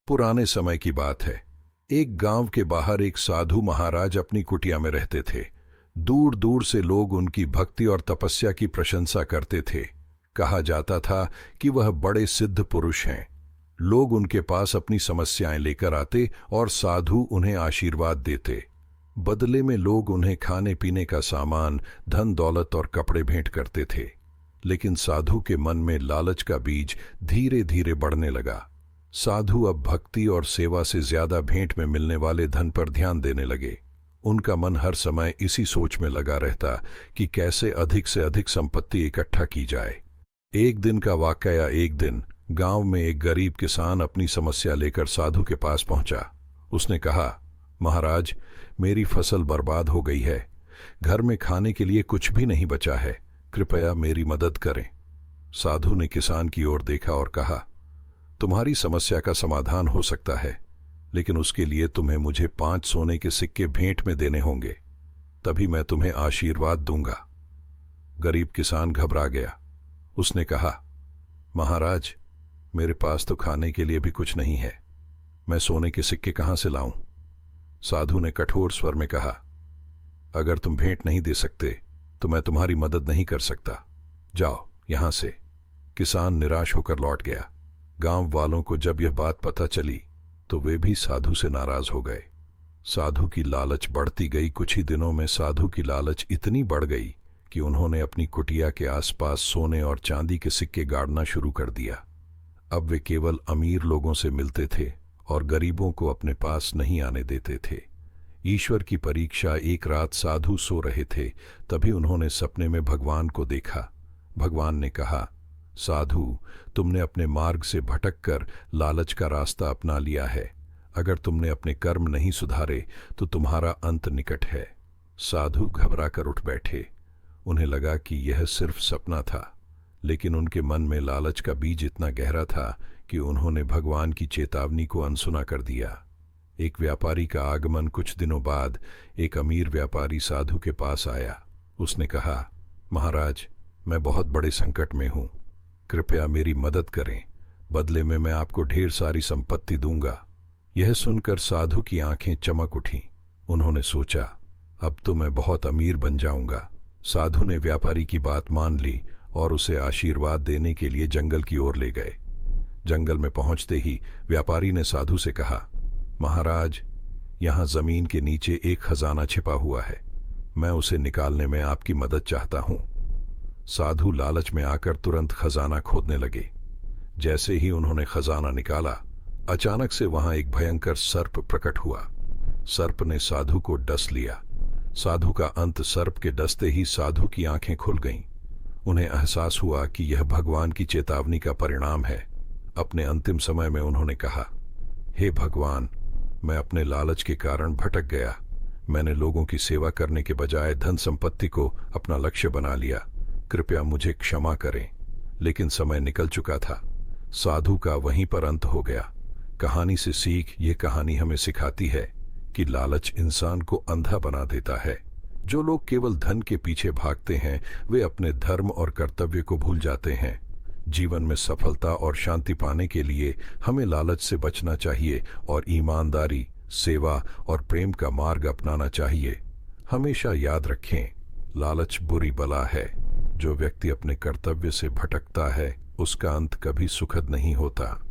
पुराने समय की बात है। एक गांव के बाहर एक साधु महाराज अपनी कुटिया में रहते थे। दूर दूर से लोग उनकी भक्ति और तपस्या की प्रशंसा करते थे। कहा जाता था कि वह बड़े सिद्ध पुरुष हैं। लोग उनके पास अपनी समस्याएं लेकर आते और साधु उन्हें आशीर्वाद देते। बदले में लोग उन्हें खाने पीने का सामान, धन दौलत और कपड़े भेंट करते थे। लेकिन साधु के मन में लालच का बीज धीरे धीरे बढ़ने लगा। साधु अब भक्ति और सेवा से ज्यादा भेंट में मिलने वाले धन पर ध्यान देने लगे। उनका मन हर समय इसी सोच में लगा रहता कि कैसे अधिक से अधिक संपत्ति इकट्ठा की जाए। एक दिन का वाकया। एक दिन गांव में एक गरीब किसान अपनी समस्या लेकर साधु के पास पहुंचा। उसने कहा, महाराज, मेरी फसल बर्बाद हो गई है। घर में खाने के लिए कुछ भी नहीं बचा है। कृपया मेरी मदद करें। साधु ने किसान की ओर देखा और कहा, तुम्हारी समस्या का समाधान हो सकता है, लेकिन उसके लिए तुम्हें मुझे 5 सोने के सिक्के भेंट में देने होंगे, तभी मैं तुम्हें आशीर्वाद दूंगा। गरीब किसान घबरा गया। उसने कहा, महाराज, मेरे पास तो खाने के लिए भी कुछ नहीं है। मैं सोने के सिक्के कहां से लाऊं? साधु ने कठोर स्वर में कहा, अगर तुम भेंट नहीं दे सकते तो मैं तुम्हारी मदद नहीं कर सकता। जाओ यहां से। किसान निराश होकर लौट गया। गांव वालों को जब यह बात पता चली तो वे भी साधु से नाराज हो गए। साधु की लालच बढ़ती गई। कुछ ही दिनों में साधु की लालच इतनी बढ़ गई कि उन्होंने अपनी कुटिया के आसपास सोने और चांदी के सिक्के गाड़ना शुरू कर दिया। अब वे केवल अमीर लोगों से मिलते थे और गरीबों को अपने पास नहीं आने देते थे। ईश्वर की परीक्षा। एक रात साधु सो रहे थे, तभी उन्होंने सपने में भगवान को देखा। भगवान ने कहा, साधु, तुमने अपने मार्ग से भटककर लालच का रास्ता अपना लिया है। अगर तुमने अपने कर्म नहीं सुधारे तो तुम्हारा अंत निकट है। साधु घबराकर उठ बैठे। उन्हें लगा कि यह सिर्फ सपना था, लेकिन उनके मन में लालच का बीज इतना गहरा था कि उन्होंने भगवान की चेतावनी को अनसुना कर दिया। एक व्यापारी का आगमन। कुछ दिनों बाद एक अमीर व्यापारी साधु के पास आया। उसने कहा, महाराज, मैं बहुत बड़े संकट में हूं। कृपया मेरी मदद करें। बदले में मैं आपको ढेर सारी संपत्ति दूंगा। यह सुनकर साधु की आंखें चमक उठीं। उन्होंने सोचा, अब तो मैं बहुत अमीर बन जाऊंगा। साधु ने व्यापारी की बात मान ली और उसे आशीर्वाद देने के लिए जंगल की ओर ले गए। जंगल में पहुंचते ही व्यापारी ने साधु से कहा, महाराज, यहां जमीन के नीचे एक खजाना छिपा हुआ है। मैं उसे निकालने में आपकी मदद चाहता हूं। साधु लालच में आकर तुरंत खजाना खोदने लगे। जैसे ही उन्होंने खजाना निकाला, अचानक से वहां एक भयंकर सर्प प्रकट हुआ। सर्प ने साधु को डस लिया। साधु का अंत। सर्प के डसते ही साधु की आंखें खुल गईं। उन्हें एहसास हुआ कि यह भगवान की चेतावनी का परिणाम है। अपने अंतिम समय में उन्होंने कहा, हे भगवान, मैं अपने लालच के कारण भटक गया। मैंने लोगों की सेवा करने के बजाय धन संपत्ति को अपना लक्ष्य बना लिया। कृपया मुझे क्षमा करें। लेकिन समय निकल चुका था। साधु का वहीं पर अंत हो गया। कहानी से सीख। ये कहानी हमें सिखाती है कि लालच इंसान को अंधा बना देता है। जो लोग केवल धन के पीछे भागते हैं, वे अपने धर्म और कर्तव्य को भूल जाते हैं। जीवन में सफलता और शांति पाने के लिए हमें लालच से बचना चाहिए और ईमानदारी, सेवा और प्रेम का मार्ग अपनाना चाहिए। हमेशा याद रखें, लालच बुरी बला है। जो व्यक्ति अपने कर्तव्य से भटकता है, उसका अंत कभी सुखद नहीं होता।